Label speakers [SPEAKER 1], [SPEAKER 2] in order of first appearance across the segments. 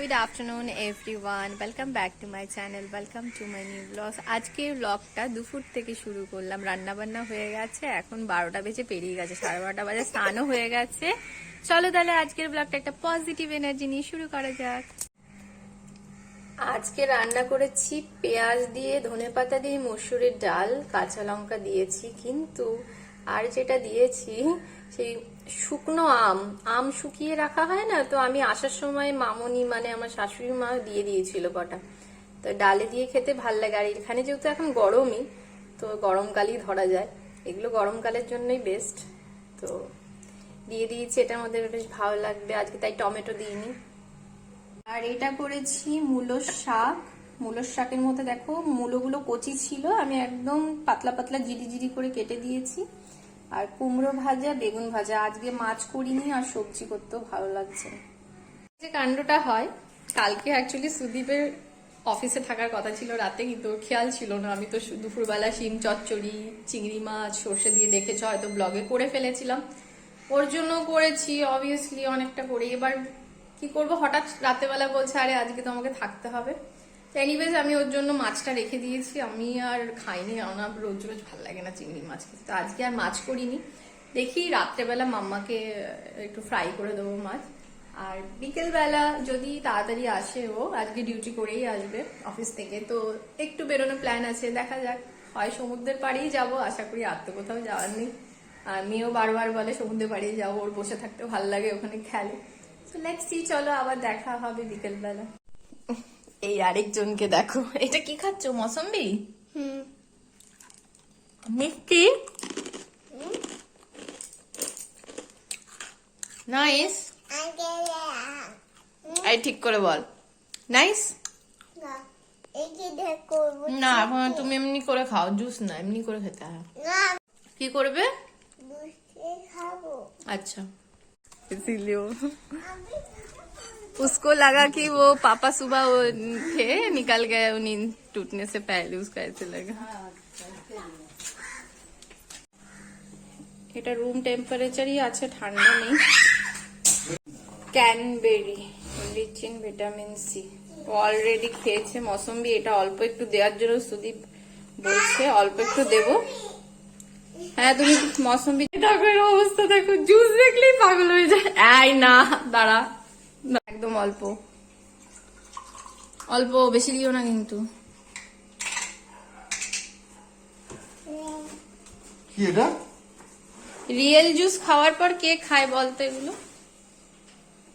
[SPEAKER 1] Good afternoon everyone, welcome back to my channel, welcome to my new vlog. আজকের ব্লগটা দুপুর থেকে শুরু করলাম। রান্না বান্না হয়ে গেছে, এখন 12টা বেজে পেরিয়ে গেছে, 12:30 বাজে, স্নানও হয়ে গেছে। চলো তাহলে আজকের ব্লগটা একটা পজিটিভ এনার্জি নিয়ে শুরু করা যাক। আজকে রান্না করেছি পেঁয়াজ দিয়ে, ধনেপাতা দিয়ে, মসুরের ডাল, কাঁচা লঙ্কা দিয়েছি, কিন্তু আর যেটা দিয়েছি সেই শুকনো আম শুকিয়ে রাখা হয় না, তো আমি আসার সময় মামনি মানে আমার শাশুড়ি মা দিয়ে দিয়েছিল কটা, তো ডালে দিয়ে খেতে ভাল লাগে। আর এখানে যেহেতু এখন গরমই, তো গরমকালই ধরা যায়, এগুলো গরমকালের জন্যই বেস্ট, তো দিয়ে দিয়েছি। এটার মধ্যে বেশ ভালো লাগবে আজকে, তাই টমেটো দিইনি। আর এটা করেছি মূলোর শাক। মূলোর শাকের মধ্যে দেখো মূলোগুলো কচি ছিল, আমি একদম পাতলা পাতলা জিরি জিরি করে কেটে দিয়েছি। আর কুমড়ো ভাজা, বেগুন ভাজা। আজকে মাছ করিনি আর সবজি করতেও ভালো লাগছে। যে কাণ্ডটা হয়, কালকে অ্যাকচুয়ালি সুদীপের অফিসে থাকার কথা ছিল রাতে, কিন্তু ওর খেয়াল ছিল না। আমি তো দুপুরবেলা শিম চচ্চড়ি, চিংড়ি মাছ সর্ষে দিয়ে দেখেছ হয়তো ব্লগে করে ফেলেছিলাম, ওর জন্য করেছি অবভিয়াসলি অনেকটা করে। এবার কি করব, হঠাৎ রাতেবেলা বলছে আরে আজকে তো আমাকে থাকতে হবে। এনিওয়েজ আমি ওর জন্য মাছটা রেখে দিয়েছি, আমি আর খাইনি, কারণ রোজ রোজ ভালো লাগে না চিংড়ি মাছ খেতে, তো আজকে আর মাছ করিনি। দেখি রাত্রেবেলা মাম্মাকে একটু ফ্রাই করে দেবো মাছ। আর বিকেলবেলা যদি তাড়াতাড়ি আসে, ও আজকে ডিউটি করেই আসবে অফিস থেকে, তো একটু বেরোনোর প্ল্যান আছে, দেখা যাক। হয় সমুদ্রের পাড়েই যাবো, আশা করি আর তো কোথাও যাওয়ার নেই। আর মেয়েও বারবার বলে সমুদ্রের পাড়েই যাবো, ওর বসে থাকতে ভালো লাগে, ওখানে খেলে। তো লেটস সি, চলো আবার দেখা হবে বিকেলবেলা। এই আরেকজনকে দেখো, এটা কি খাচ্ছ? মৌসম্বি মিষ্টি, নাইস। এই ঠিক করে বল, নাইস। না এখন তুমি এমনি করে খাও, জুস না, এমনি করে খেতে হয়। কি করবে? अच्छा, इसीलिए उसको लगा कि वो पापा सुबह वो थे, निकल गए, नींद टूटने से पहले उसको ऐसे लगा। এটা রুম টেম্পারেচারই আছে, ঠান্ডা নেই। Cranberry rich in vitamin C, already খেয়েছে। মৌসম্বি এটা অল্প একটু দেওয়ার জন্য সুদীপ বলছে অল্প একটু দেবো। হ্যাঁ তুমি মৌসম্বি দেখো, অবস্থা দেখো, জুস দেখলেই পাগল হয়ে যায়। এই না দাঁড়া, একদম অল্প অল্প, বেশি দিও না কিন্তু।
[SPEAKER 2] কি এটা?
[SPEAKER 1] রিয়েল জুস খাওয়ার পর কে খায় বলতো এগুলো?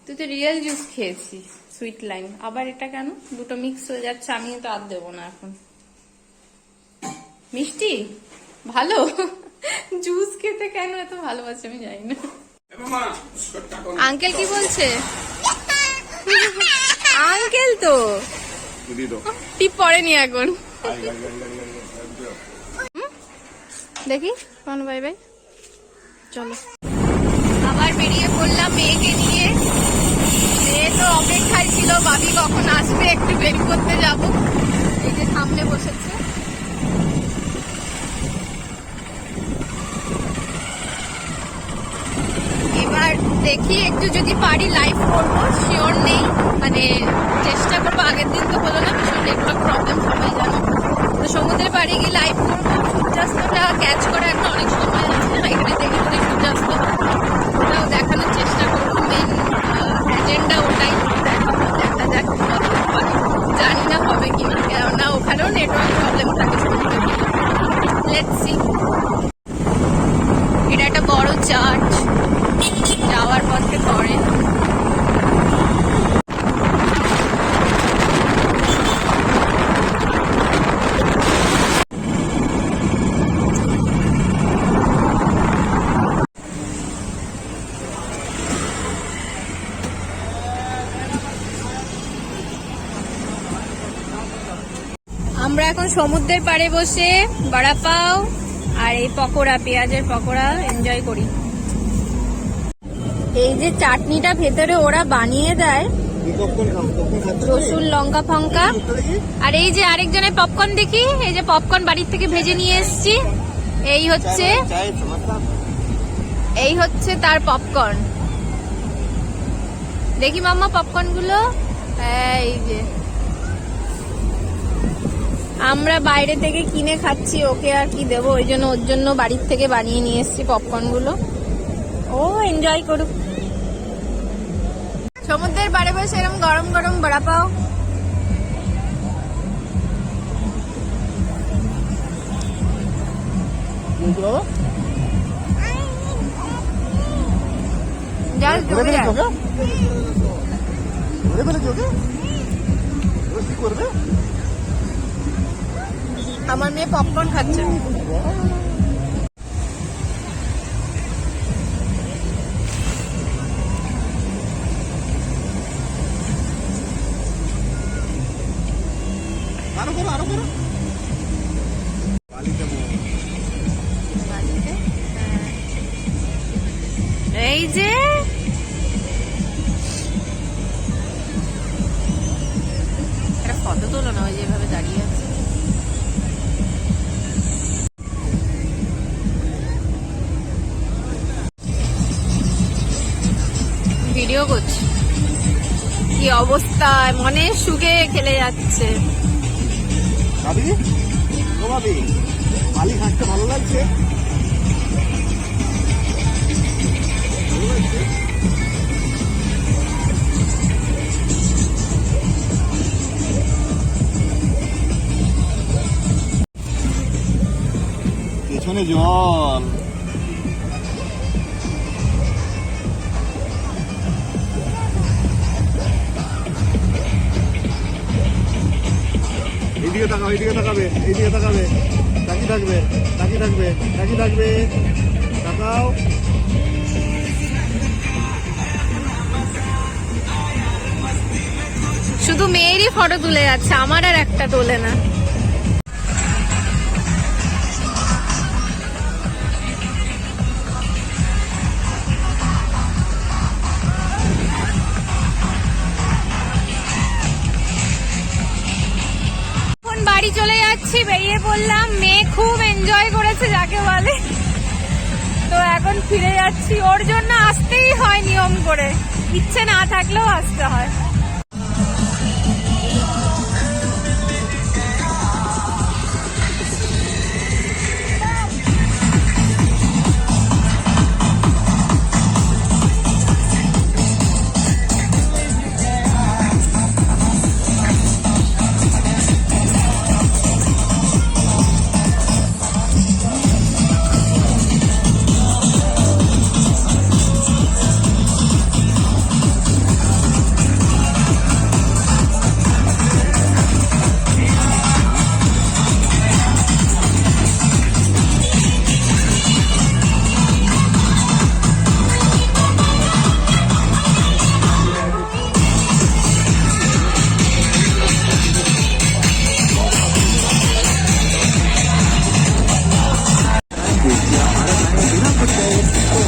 [SPEAKER 1] তুই তো রিয়েল জুস খেয়েছিস, সুইট লাইম, আবার এটা কেন? দুটো মিক্স হয়ে যাচ্ছে, আমি তো আর দেবো না এখন। মিষ্টি ভালো, জুস খেতে কেন এত ভালোবাসে আমি জানি না। আঙ্কেল কি বলছে? আঙ্কেল তো টিপ পড়েনি এখন। দেখি কোন, বাই বাই, চলো আবার বেরিয়ে পড়লাম মেয়েকে নিয়ে। মেয়ে তো অপেক্ষায় ছিল, ভাবি কখন আসবে, একটু বের করতে যাব। এই যে সামনে বসেছে। এবার দেখি একটু যদি পারি লাইভ করবো, শিওর নেই, মানে চেষ্টা করবো। আগের দিন তো হলো না, ভীষণ নেটওয়ার্ক প্রবলেম সবাই জানো, তো সমুদ্রের পাড়ে গিয়ে লাইভ করবো। সূর্যাস্তটা ক্যাচ করা এখন অনেক সময় আছে না, এখানে দেখে তো সূর্যাস্ত, ওটাও দেখানোর চেষ্টা করবো। মেন এজেন্ডা ওটাই, দেখা যাক জানি না হবে কিনা, কেননা ওখানেও নেটওয়ার্ক প্রবলেম থাকে সমুদ্রের। Let's see. এটা একটা বড় চার্চ, যাওয়ার পথে পড়ে। আমরা এখন সমুদ্রের পাড়ে বসে বড়া পাও আর এই পকোড়া, পেঁয়াজের পকোড়া এনজয় করি। এই যে চাটনিটা ভেতরে ওরা বানিয়ে দেয়, রসুন লঙ্কা ফঙ্কা। আর এই যে আরেকজনের পপকর্ন দেখি, এই যে পপকর্ন বাড়ির থেকে ভেজে নিয়ে এসছি। এই হচ্ছে তার পপকর্ন। দেখি মাম্মা পপকর্ন গুলো, এই যে আমরা বাইরে থেকে কিনে খাচ্ছি, ওকে আর কি দেবো, ওই জন্য ওর জন্য বাড়ির থেকে বানিয়ে নিয়ে এসেছি পপকর্ন গুলো। ও এনজয় করুক। সমুদ্রের পাড়ে বসে এরকম গরম গরম বড়া পাও। আমার মেয়ে পপকর্ন খাচ্ছে। এই যে একটা ফটো তোলো না, ওই যেভাবে দাঁড়িয়ে আছে। ভিডিও করছি, কি অবস্থা, মনে সুখে খেলে যাচ্ছে।
[SPEAKER 2] মালিক হাঁটতে ভালো লাগছে। পেছনে জল। এইদিকে তাকাও, এইদিকে তাকাবে, এইদিকে তাকাবে, তাকিয়ে থাকবে, তাকিয়ে থাকবে, তাকিয়ে থাকবে, তাকাও।
[SPEAKER 1] শুধু মেয়েরই ফটো তুলে যাচ্ছে, আমার আর একটা তোলে না। এখন বাড়ি চলে যাচ্ছি, বেরিয়ে পড়লাম। মেয়ে খুব এনজয় করেছে যাকে বলে, তো এখন ফিরে যাচ্ছি। ওর জন্য আসতেই হয় নিয়ম করে, ইচ্ছে না থাকলেও আসতে হয়।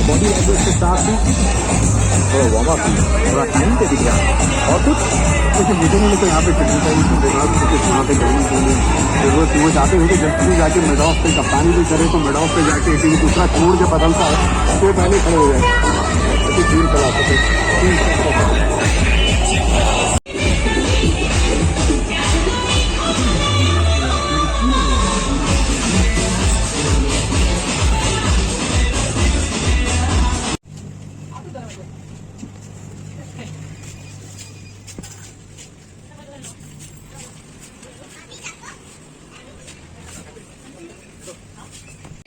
[SPEAKER 2] बॉडी लैंग्वेज के साथ ही थोड़ा वार्म अप थोड़ा टाइम पे दिख रहा और कुछ जैसे मुझे नहीं लगता यहाँ पे टेक्निकल यहाँ पे करने के लिए जरूरत वो चाहते हैं कि जब भी जाके मिड ऑफ पे कप्तानी भी करे तो मिड ऑफ पे जाके टीम दूसरा छोड़ के बदलता है तो पहले खड़े हो जाए ऐसी टीम चला सके।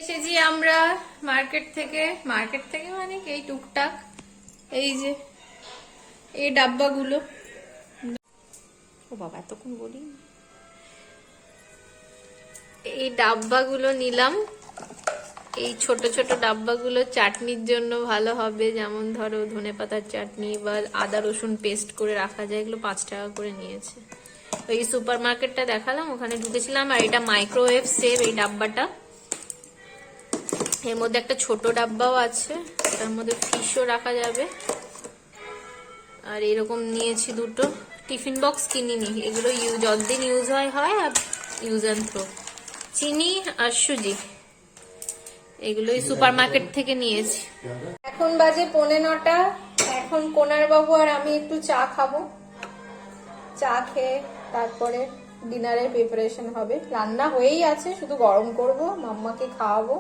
[SPEAKER 1] এসেছি আমরা মার্কেট থেকে মানে কি এই টুকটাক, এই যে এই ডাব্বাগুলো, ও বাবা এতক্ষণ বলি, এই ডাব্বাগুলো নিলাম। এই ছোট ছোট ডাব্বাগুলো চাটনির জন্য ভালো হবে, যেমন ধরো ধনেপাতার চাটনি বা আদা রসুন পেস্ট করে রাখা যায়, এগুলো 5 টাকা করে নিয়েছে। ওই সুপার মার্কেটটা দেখালাম, ওখানে ঢুকেছিলাম। আর এটা মাইক্রোওয়েভ সেভ এই ডাব্বাটা, এর মধ্যে একটা ছোট ডাব্বাও আছে, তার মধ্যে ফিশও রাখা যাবে। আর এরকম নিয়েছি দুটো। টিফিন বক্স কিনিনি, এগুলো যতদিন ইউজ হয় আর ইউজ অ্যান্ড থ্রো। চিনি আর সুজি এগুলোই সুপার মার্কেট থেকে নিয়েছি। এখন বাজে 9:45। এখন কোনার বাবু আর আমি একটু চা খাবো। চা খেয়ে তারপরে ডিনারের প্রিপারেশন হবে। রান্না হয়েই আছে, শুধু গরম করব, মাম্মাকে খাওয়াবো।